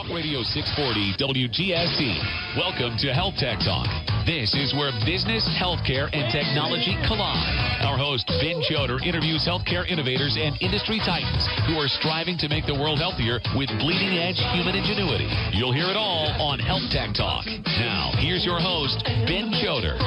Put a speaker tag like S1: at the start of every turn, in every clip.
S1: Talk Radio 640 WGST. Welcome to HealthTech Talk. This is where business, healthcare, and technology collide. Our host, Ben Chodor, interviews healthcare innovators and industry titans who are striving to make the world healthier with bleeding-edge human ingenuity. You'll hear it all on HealthTech Talk. Now, here's your host, Ben Chodor.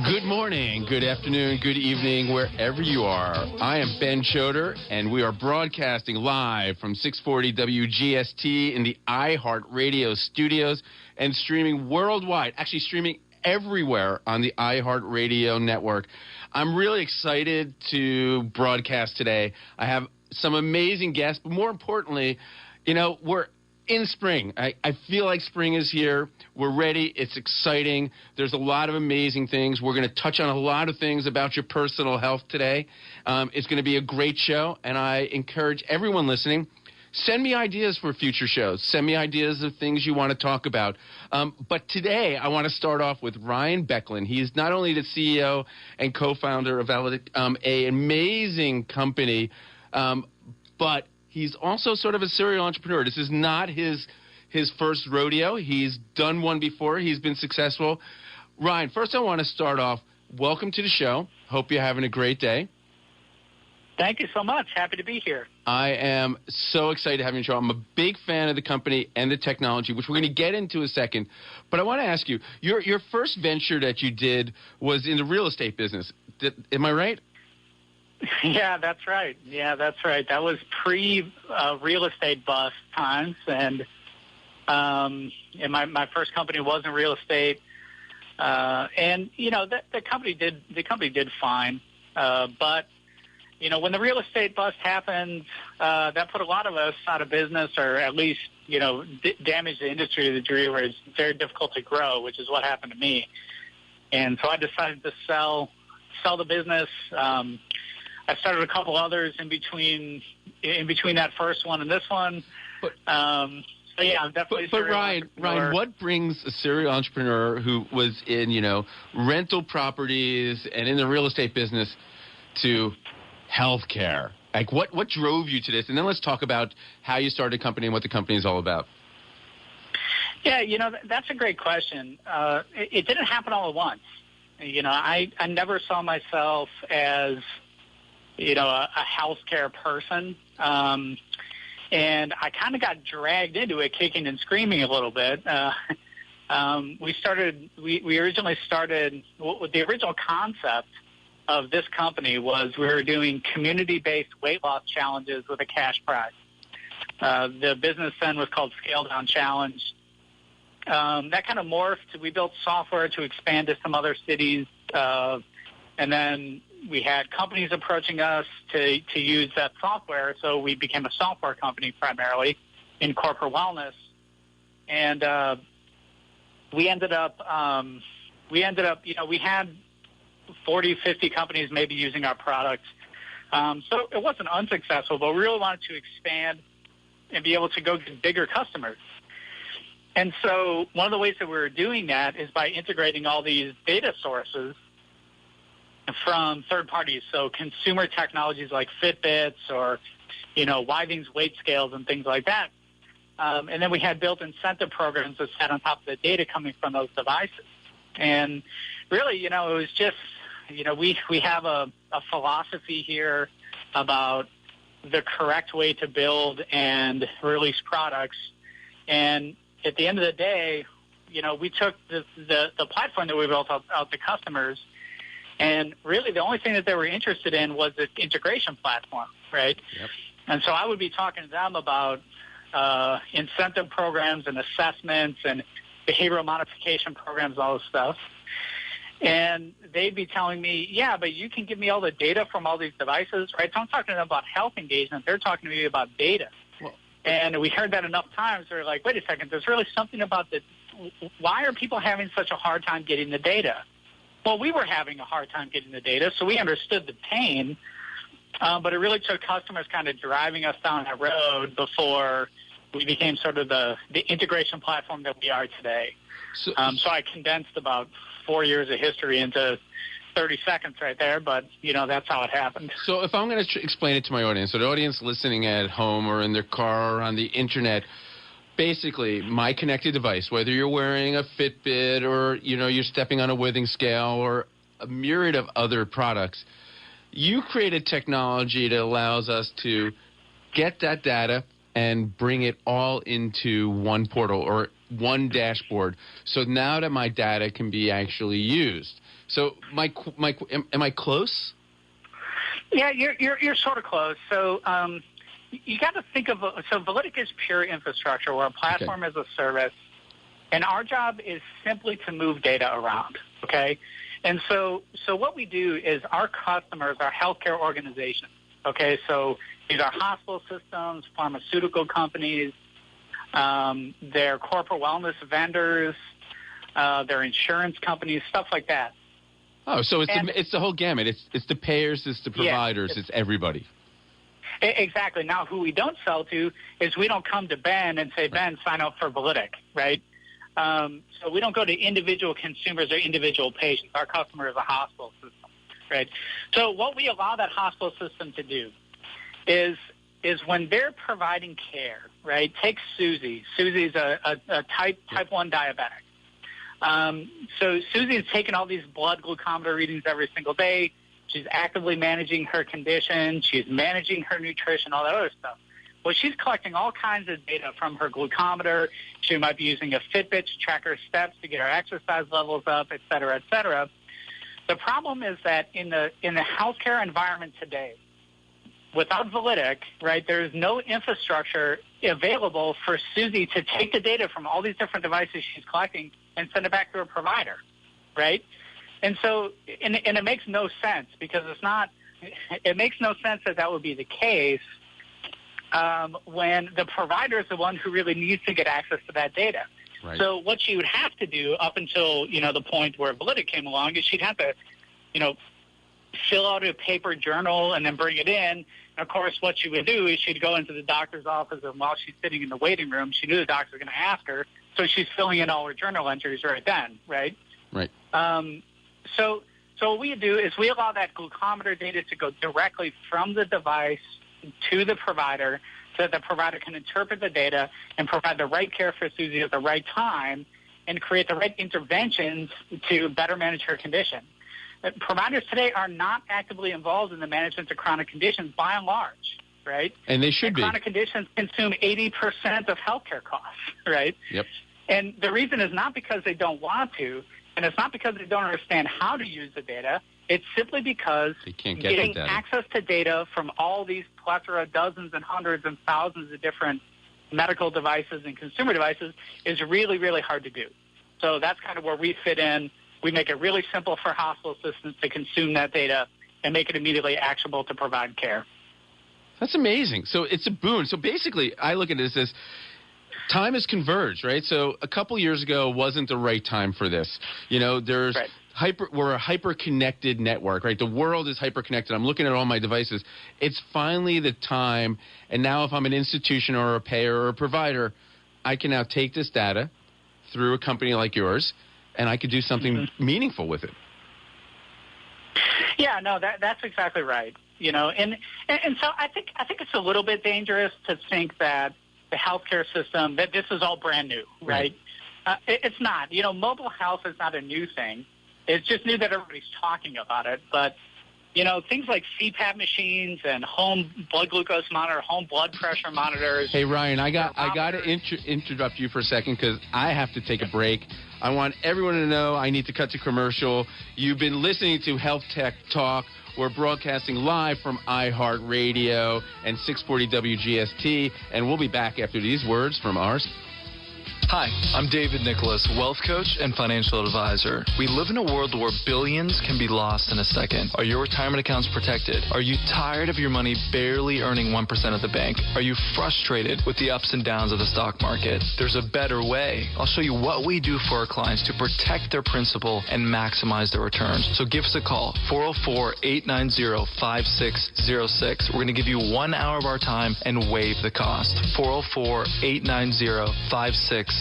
S2: Good morning, good afternoon, good evening, wherever you are. I am Ben Chodor, and we are broadcasting live from 640 WGST in the iHeartRadio studios and streaming worldwide, actually streaming everywhere on the iHeartRadio network. I'm really excited to broadcast today. I have some amazing guests, but more importantly, we're in spring. I feel like spring is here. We're ready. It's exciting. There's a lot of amazing things. We're going to touch on a lot of things about your personal health today. It's going to be a great show, and I encourage everyone listening, send me ideas for future shows. Send me ideas of things you want to talk about. But today, I want to start off with Ryan Beckland. He is not only the CEO and co-founder of Validic, an amazing company, but he's also sort of a serial entrepreneur. This is not his first rodeo. He's done one before. He's been successful. Ryan, first I want to start off, welcome to the show. Hope you're having a great day.
S3: Thank you so much. Happy to be here.
S2: I am so excited to have you on the show. I'm a big fan of the company and the technology, which we're going to get into in a second. But I want to ask you, your first venture that you did was in the real estate business. Am I right?
S3: Yeah, that's right. That was pre-real estate bust times, and my first company was in real estate, and the company did fine, but when the real estate bust happened, that put a lot of us out of business, or at least damaged the industry to the degree where it's very difficult to grow, which is what happened to me. And so I decided to sell the business. I started a couple others in between that first one and this one. But I'm definitely.
S2: But Ryan, what brings a serial entrepreneur who was in rental properties and in the real estate business to healthcare? Like what drove you to this? And then let's talk about how you started a company and what the company is all about.
S3: Yeah, that's a great question. It didn't happen all at once. I never saw myself as a healthcare person. And I kind of got dragged into it kicking and screaming a little bit. We originally started, the original concept of this company was we were doing community-based weight loss challenges with a cash prize. The business then was called Scale Down Challenge. That kind of morphed. We built software to expand to some other cities, and then we had companies approaching us to use that software, so we became a software company primarily in corporate wellness. And we ended up, we had 40, 50 companies maybe using our products. So it wasn't unsuccessful, but we really wanted to expand and be able to go get bigger customers. And so one of the ways that we were doing that is by integrating all these data sources from third parties, so consumer technologies like Fitbits or, Withings weight scales and things like that. And then we had built incentive programs that sat on top of the data coming from those devices. And really, it was just, we have a philosophy here about the correct way to build and release products. And at the end of the day, we took the platform that we built out to customers, and really the only thing that they were interested in was the integration platform, right? Yep. And so I would be talking to them about incentive programs and assessments and behavioral modification programs, all this stuff. And they'd be telling me, yeah, but you can give me all the data from all these devices, right? So I'm talking to them about health engagement. They're talking to me about data. Well, and we heard that enough times. They're like, wait a second, there's really something about the – why are people having such a hard time getting the data? Well, we were having a hard time getting the data, so we understood the pain, but it really took customers kind of driving us down that road before we became sort of the integration platform that we are today. So I condensed about 4 years of history into 30 seconds right there, but, that's how it happened.
S2: So if I'm going to explain it to my audience, so the audience listening at home or in their car or on the internet, basically my connected device, whether you're wearing a Fitbit or, you're stepping on a withing scale or a myriad of other products, you created technology that allows us to get that data and bring it all into one portal or one dashboard. So now that my data can be actually used. So am I close?
S3: Yeah, you're sort of close. So you got to think of Validic is pure infrastructure. We're a platform as a service, and our job is simply to move data around. Okay, and so what we do is our customers are healthcare organizations. Okay, so these are hospital systems, pharmaceutical companies, they're corporate wellness vendors, they're insurance companies, stuff like that.
S2: Oh, so it's the whole gamut. It's the payers, it's the providers, it's everybody.
S3: Exactly. Now, who we don't sell to is we don't come to Ben and say, Ben, sign up for Validic, right? So we don't go to individual consumers or individual patients. Our customer is a hospital system, right? So what we allow that hospital system to do is when they're providing care, right? Take Susie. Susie's a type 1 diabetic. So Susie is taking all these blood glucometer readings every single day. She's actively managing her condition. She's managing her nutrition, all that other stuff. Well, she's collecting all kinds of data from her glucometer. She might be using a Fitbit to track her steps to get her exercise levels up, et cetera, et cetera. The problem is that in the healthcare environment today, without Validic, right, there's no infrastructure available for Susie to take the data from all these different devices she's collecting and send it back to her provider, right? And so, and it makes no sense because it makes no sense that would be the case when the provider is the one who really needs to get access to that data. Right. So what she would have to do up until, the point where Validic came along is she'd have to, fill out a paper journal and then bring it in. And, of course, what she would do is she'd go into the doctor's office, and while she's sitting in the waiting room, she knew the doctor was going to ask her, so she's filling in all her journal entries right then, right?
S2: Right.
S3: So what we do is we allow that glucometer data to go directly from the device to the provider so that the provider can interpret the data and provide the right care for Susie at the right time and create the right interventions to better manage her condition. Providers today are not actively involved in the management of chronic conditions by and large, right?
S2: And they should be.
S3: Chronic conditions consume 80% of healthcare costs, right?
S2: Yep.
S3: And the reason is not because they don't want to, and it's not because they don't understand how to use the data. It's simply because
S2: they can't get
S3: getting
S2: the data.
S3: access to data from all these plethora, dozens and hundreds and thousands of different medical devices and consumer devices is really, really hard to do. So that's kind of where we fit in. We make it really simple for hospital systems to consume that data and make it immediately actionable to provide care.
S2: That's amazing. So it's a boon. So basically, I look at this as time has converged, right? So a couple years ago wasn't the right time for this. There's we're a hyper-connected network, right? The world is hyper-connected. I'm looking at all my devices. It's finally the time, and now if I'm an institution or a payer or a provider, I can now take this data through a company like yours, and I could do something meaningful with it.
S3: Yeah, no, that's exactly right. And so I think it's a little bit dangerous to think that the healthcare system, that this is all brand new, right? It's not. Mobile health is not a new thing. It's just new that everybody's talking about it. But, things like CPAP machines and home blood glucose monitor, home blood pressure monitors.
S2: Hey, Ryan, I got to interrupt you for a second because I have to take a break. I want everyone to know I need to cut to commercial. You've been listening to HealthTech Talk. We're broadcasting live from iHeartRadio and 640 WGST, and we'll be back after these words from ours.
S4: Hi, I'm David Nicholas, wealth coach and financial advisor. We live in a world where billions can be lost in a second. Are your retirement accounts protected? Are you tired of your money barely earning 1% at the bank? Are you frustrated with the ups and downs of the stock market? There's a better way. I'll show you what we do for our clients to protect their principal and maximize their returns. So give us a call, 404-890-5606. We're going to give you 1 hour of our time and waive the cost. 404-890-5606.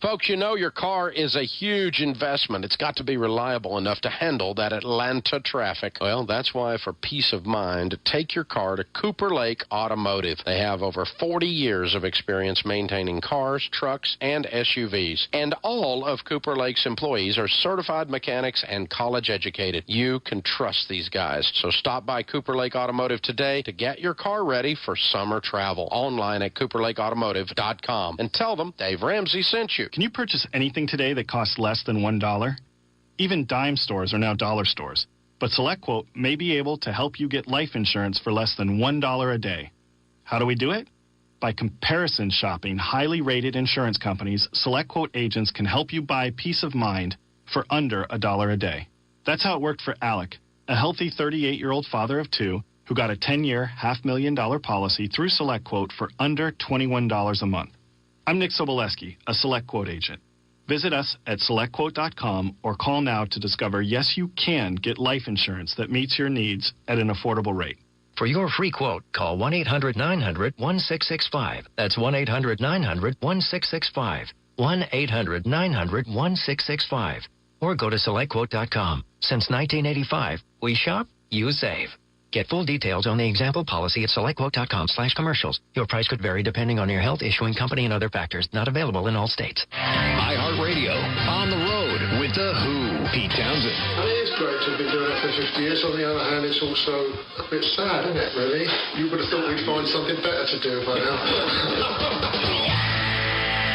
S5: Folks, you know your car is a huge investment. It's got to be reliable enough to handle that Atlanta traffic. Well, that's why, for peace of mind, take your car to Cooper Lake Automotive. They have over 40 years of experience maintaining cars, trucks, and SUVs. And all of Cooper Lake's employees are certified mechanics and college educated. You can trust these guys. So stop by Cooper Lake Automotive today to get your car ready for summer travel. Online at cooperlakeautomotive.com and tell them Dave Ramsey sent you.
S6: Can you purchase anything today that costs less than $1? Even dime stores are now dollar stores. But SelectQuote may be able to help you get life insurance for less than $1 a day. How do we do it? By comparison shopping highly rated insurance companies, SelectQuote agents can help you buy peace of mind for under $1 a day. That's how it worked for Alec, a healthy 38-year-old father of two who got a 10-year, $500,000 policy through SelectQuote for under $21 a month. I'm Nick Soboleski, a SelectQuote agent. Visit us at SelectQuote.com or call now to discover yes, you can get life insurance that meets your needs at an affordable rate.
S7: For your free quote, call 1-800-900-1665. That's 1-800-900-1665. 1-800-900-1665. Or go to SelectQuote.com. Since 1985, we shop, you save. Get full details on the example policy at SelectQuote.com/commercials. Your price could vary depending on your health, issuing company, and other factors. Not available in all states.
S1: iHeartRadio, on the road with The Who, Pete Townsend.
S8: I mean, it's great to have been doing it for 50 years. On the other hand, it's also a bit sad, isn't it, really? You would have thought we'd find something better to do by now.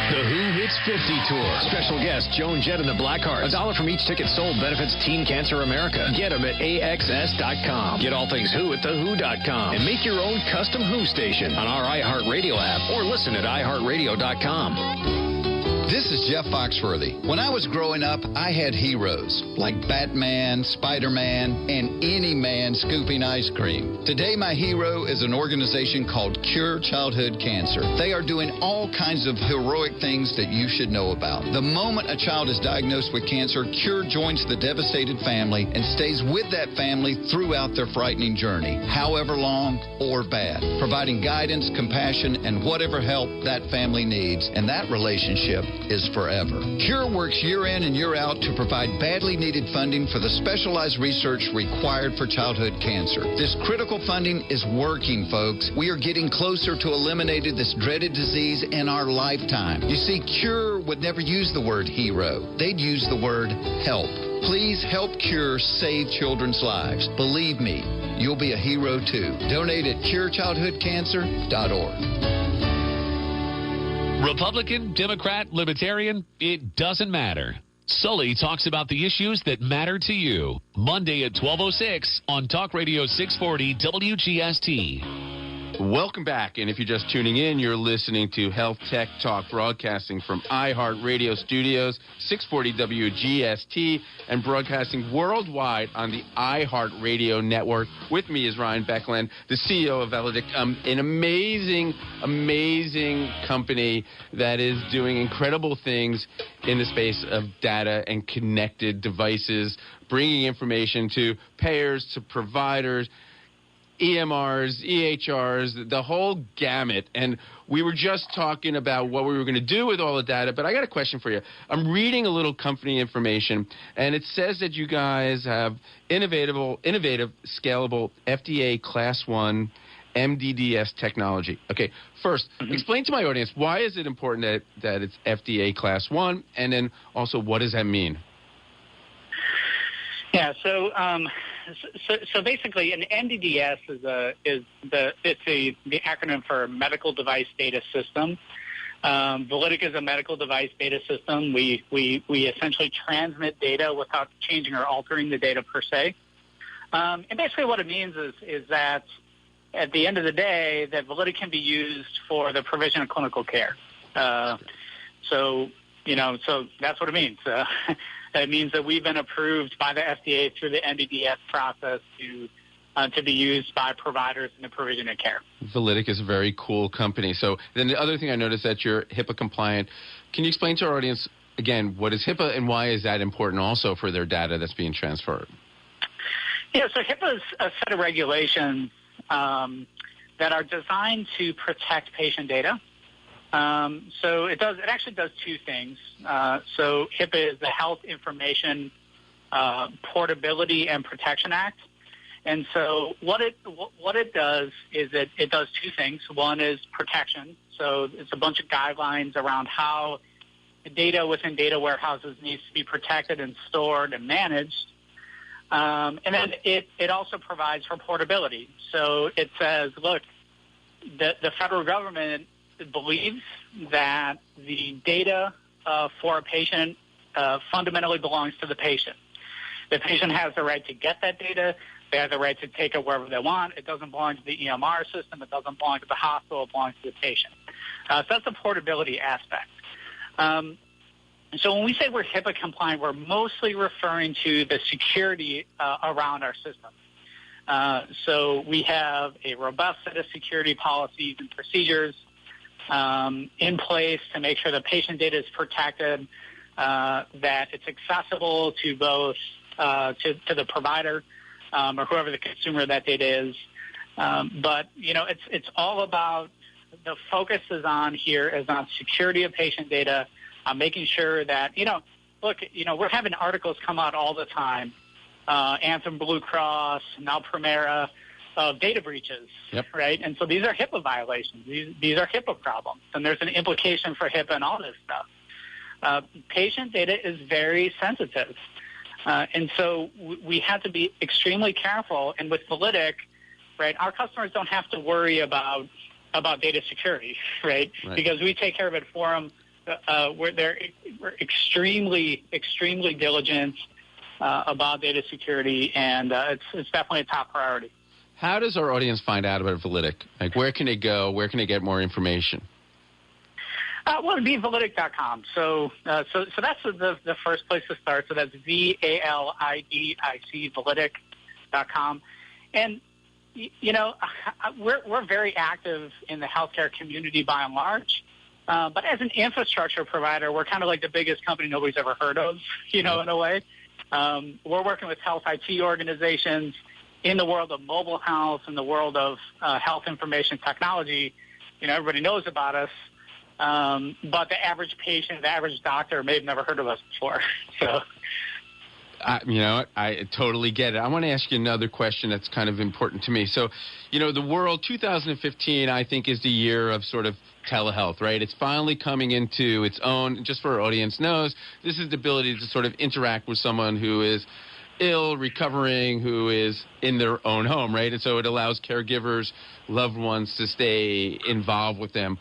S1: The Who Hits 50 Tour. Special guest Joan Jett and the Blackhearts. $1 from each ticket sold benefits Teen Cancer America. Get them at AXS.com. Get all things Who at thewho.com. And make your own custom Who station on our iHeartRadio app or listen at iHeartRadio.com.
S9: This is Jeff Foxworthy. When I was growing up, I had heroes like Batman, Spider-Man, and any man scooping ice cream. Today, my hero is an organization called Cure Childhood Cancer. They are doing all kinds of heroic things that you should know about. The moment a child is diagnosed with cancer, Cure joins the devastated family and stays with that family throughout their frightening journey, however long or bad, providing guidance, compassion, and whatever help that family needs, and that relationship is forever. Cure works year in and year out to provide badly needed funding for the specialized research required for childhood cancer. This critical funding is working, folks. We are getting closer to eliminating this dreaded disease in our lifetime. You see, Cure would never use the word hero. They'd use the word help. Please help Cure save children's lives. Believe me, you'll be a hero too. Donate at curechildhoodcancer.org.
S1: Republican, Democrat, Libertarian, it doesn't matter. Sully talks about the issues that matter to you. Monday at 12:06 on Talk Radio 640 WGST.
S2: Welcome back, and if you're just tuning in, you're listening to Health Tech Talk, broadcasting from iHeartRadio Studios, 640 WGST, and broadcasting worldwide on the iHeartRadio network. With me is Ryan Beckland, the CEO of Validic, an amazing, amazing company that is doing incredible things in the space of data and connected devices, bringing information to payers, to providers, EMRs, EHRs, the whole gamut. And we were just talking about what we were going to do with all the data, but I got a question for you. I'm reading a little company information, and it says that you guys have innovative, scalable, FDA Class 1 MDDS technology. Okay, first, explain to my audience, why is it important that it's FDA Class 1, and then also what does that mean?
S3: Yeah, so basically, an MDDS is the acronym for Medical Device Data System. Validic is a medical device data system. We essentially transmit data without changing or altering the data per se. And basically, what it means is that at the end of the day, that Validic can be used for the provision of clinical care. So that's what it means. It means that we've been approved by the FDA through the MDDS process to be used by providers in the provision of care.
S2: Validic is a very cool company. So then the other thing I noticed that you're HIPAA compliant. Can you explain to our audience, again, what is HIPAA and why is that important also for their data that's being transferred?
S3: Yeah, so HIPAA is a set of regulations that are designed to protect patient data. So it actually does two things. So HIPAA is the Health Information Portability and Protection Act. And so what it does is it does two things. One is protection. So it's a bunch of guidelines around how the data within data warehouses needs to be protected and stored and managed. And then it also provides for portability. So it says, look, the federal government believes that the data for a patient fundamentally belongs to the patient. The patient has the right to get that data. They have the right to take it wherever they want. It doesn't belong to the EMR system. It doesn't belong to the hospital. It belongs to the patient. So that's the portability aspect. So when we say we're HIPAA compliant, we're mostly referring to the security around our system. So we have a robust set of security policies and procedures in place to make sure the patient data is protected, that it's accessible to both to the provider or whoever the consumer of that data is. But, it's all about the focus is on security of patient data, making sure that, we're having articles come out all the time, Anthem, Blue Cross, now Premera, of data breaches, right? And so these are HIPAA violations. These are HIPAA problems, and there's an implication for HIPAA and all this stuff. Patient data is very sensitive. And so we have to be extremely careful. And with Validic, right, our customers don't have to worry about data security, right? Because we take care of it for them. We're extremely, extremely diligent about data security, and it's definitely a top priority.
S2: How does our audience find out about Validic? Like, where can they go? Where can they get more information?
S3: Well, it'd be Validic.com. So that's the first place to start. So that's VALIDIC, Validic.com. And, we're very active in the healthcare community by and large. But as an infrastructure provider, we're kind of like the biggest company nobody's ever heard of, in a way. We're working with health IT organizations in the world of mobile health, in the world of health information technology. Everybody knows about us. But the average patient, the average doctor may have never heard of us before. So,
S2: I totally get it. I want to ask you another question that's kind of important to me. So, the world 2015, I think, is the year of sort of telehealth, right? It's finally coming into its own. Just for our audience knows, this is the ability to sort of interact with someone who is ill, recovering, who is in their own home, right? And so it allows caregivers, loved ones to stay involved with them.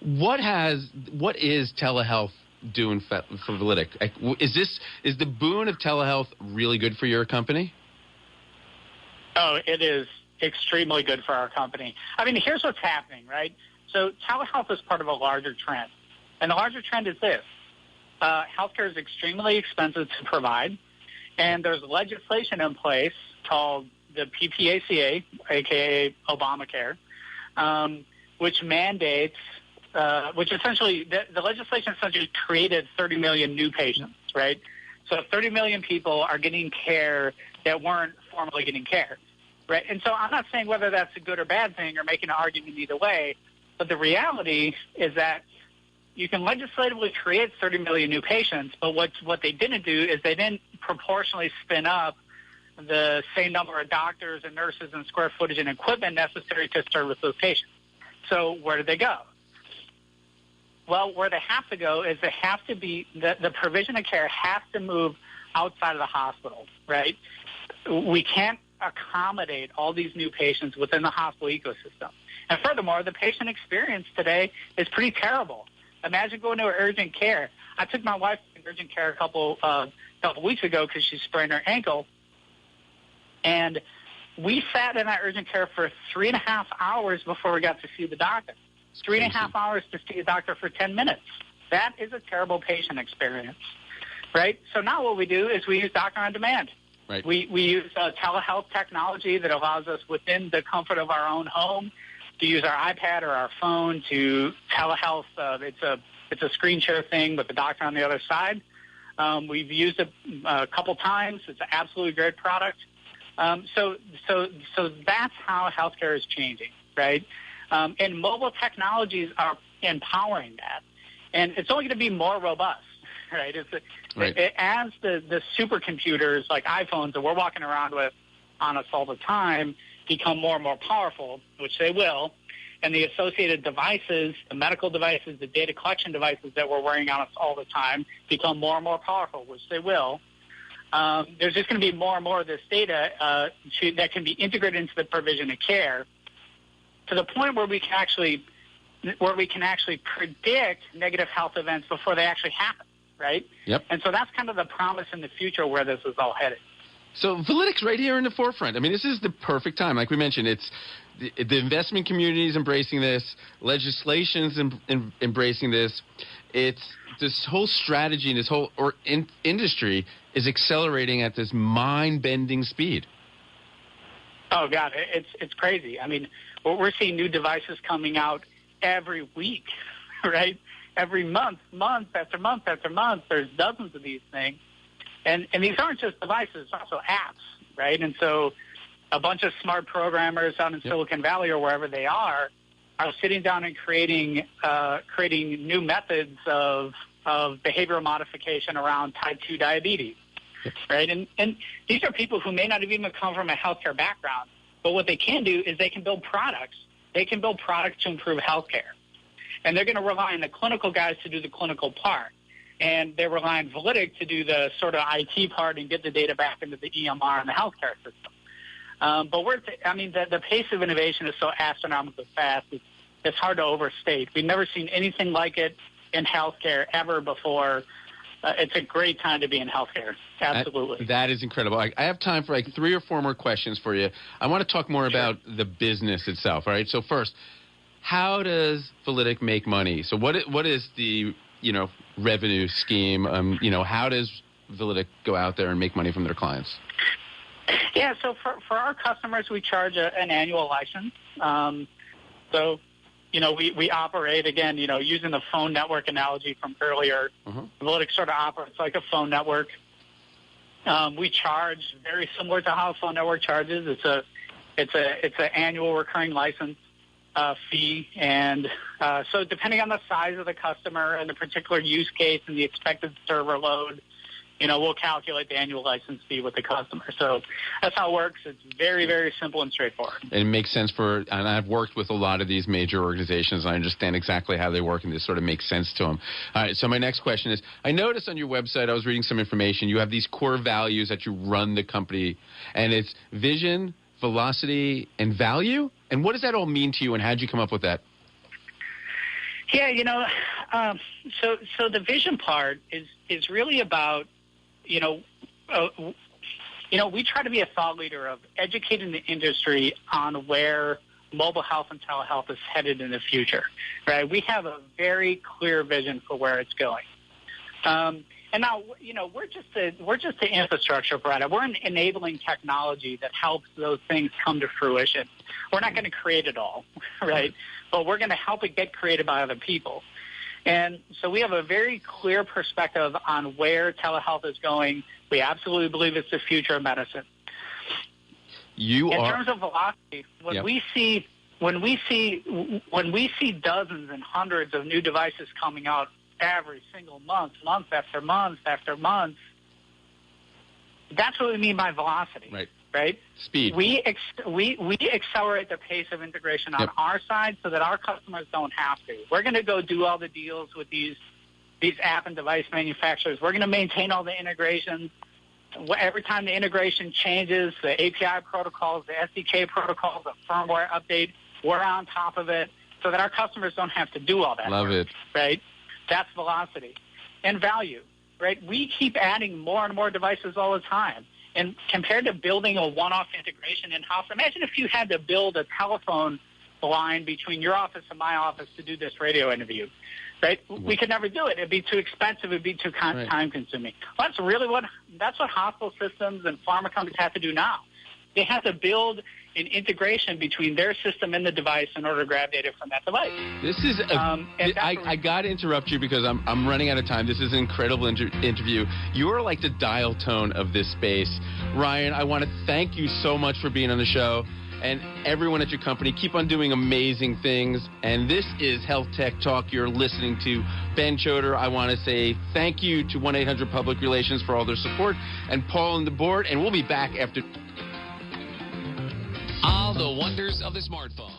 S2: What is telehealth doing for Validic? Is the boon of telehealth really good for your company?
S3: Oh, it is extremely good for our company. I mean, here's what's happening, right? So telehealth is part of a larger trend. And the larger trend is this. Healthcare is extremely expensive to provide, and there's legislation in place called the PPACA, a.k.a. Obamacare, which mandates which essentially, the legislation essentially created 30 million new patients, right? So 30 million people are getting care that weren't formerly getting care, right? And so I'm not saying whether that's a good or bad thing or making an argument either way, but the reality is that you can legislatively create 30 million new patients, but what they didn't do is they didn't proportionally spin up the same number of doctors and nurses and square footage and equipment necessary to service those patients. So where did they go? Well, where they have to go is they have to be the provision of care has to move outside of the hospital, right? We can't accommodate all these new patients within the hospital ecosystem. And furthermore, the patient experience today is pretty terrible. Imagine going to urgent care. I took my wife to urgent care a couple weeks ago because she sprained her ankle, and we sat in that urgent care for 3.5 hours before we got to see the doctor. 3.5 hours to see a doctor for 10 minutes. That is a terrible patient experience, right? So now what we do is we use doctor on demand.
S2: Right.
S3: We use telehealth technology that allows us within the comfort of our own home to use our iPad or our phone to telehealth. It's a screen share thing with the doctor on the other side. We've used it a couple times. It's an absolutely great product. So that's how healthcare is changing, right? And mobile technologies are empowering that. And it's only going to be more robust, right? As the supercomputers like iPhones that we're walking around with on us all the time become more and more powerful, which they will, and the associated devices, the medical devices, the data collection devices that we're wearing on us all the time become more and more powerful, which they will. There's just going to be more and more of this data that can be integrated into the provision of care to the point where we can actually predict negative health events before they actually happen, right?
S2: Yep.
S3: And so that's kind of the promise in the future where this is all headed.
S2: So Validic's right here in the forefront. I mean, this is the perfect time. Like we mentioned, it's the investment community is embracing this. Legislation's embracing this. It's this whole strategy and this whole industry is accelerating at this mind-bending speed.
S3: Oh, God, it's crazy. I mean, we're seeing new devices coming out every week, right? Every month after month after month, there's dozens of these things. And these aren't just devices, it's also apps, right? And so a bunch of smart programmers out in Silicon Valley or wherever they are sitting down and creating new methods of behavioral modification around type 2 diabetes, right? And these are people who may not have even come from a healthcare background, but what they can do is they can build products. They can build products to improve healthcare. And they're going to rely on the clinical guys to do the clinical part. And they rely on Validic to do the sort of IT part and get the data back into the EMR and the healthcare system. But the pace of innovation is so astronomically fast, it's hard to overstate. We've never seen anything like it in healthcare ever before. It's a great time to be in healthcare. Absolutely.
S2: That is incredible. I have time for like 3 or 4 more questions for you. I want to talk more about the business itself. All right. So first, how does Validic make money? So what is the revenue scheme? How does Validic go out there and make money from their clients?
S3: Yeah, so for our customers, we charge an annual license. We operate, again, using the phone network analogy from earlier. Validic sort of operates like a phone network. We charge very similar to how a phone network charges. It's an annual recurring license fee, and so depending on the size of the customer and the particular use case and the expected server load, we'll calculate the annual license fee with the customer. So that's how it works. It's very, very simple and straightforward.
S2: And it makes sense and I've worked with a lot of these major organizations, and I understand exactly how they work, and this sort of makes sense to them. All right, so my next question is, I noticed on your website, I was reading some information, you have these core values that you run the company, and it's vision, velocity, and value? And what does that all mean to you, and how did you come up with that?
S3: Yeah, so the vision part is really about, we try to be a thought leader of educating the industry on where mobile health and telehealth is headed in the future, right? We have a very clear vision for where it's going. And now, we're just the infrastructure provider. We're an enabling technology that helps those things come to fruition. We're not going to create it all, right? But we're going to help it get created by other people. And so we have a very clear perspective on where telehealth is going. We absolutely believe it's the future of medicine. In terms of velocity, when we see dozens and hundreds of new devices coming out every single month after month after month, that's what we mean by velocity. Right?
S2: Speed.
S3: We accelerate the pace of integration on our side so that our customers don't have to. We're going to go do all the deals with these app and device manufacturers. We're going to maintain all the integrations. Every time the integration changes, the API protocols, the SDK protocols, the firmware update, we're on top of it so that our customers don't have to do all that.
S2: Love it.
S3: Right? That's velocity. And value, right? We keep adding more and more devices all the time. And compared to building a one-off integration in-house, imagine if you had to build a telephone line between your office and my office to do this radio interview, right? We could never do it. It'd be too expensive. It'd be too time-consuming. Well, that's what hospital systems and pharma companies have to do now. They have to build an integration between their system and the device in order to grab data from that device.
S2: This is I got to interrupt you because I'm running out of time. This is an incredible interview. You're like the dial tone of this space. Ryan, I want to thank you so much for being on the show. and everyone at your company. Keep on doing amazing things. And this is Health Tech Talk. You're listening to Ben Chodor. I want to say thank you to 1-800 Public Relations for all their support, and Paul and the board. And we'll be back after
S1: All the wonders of the smartphone.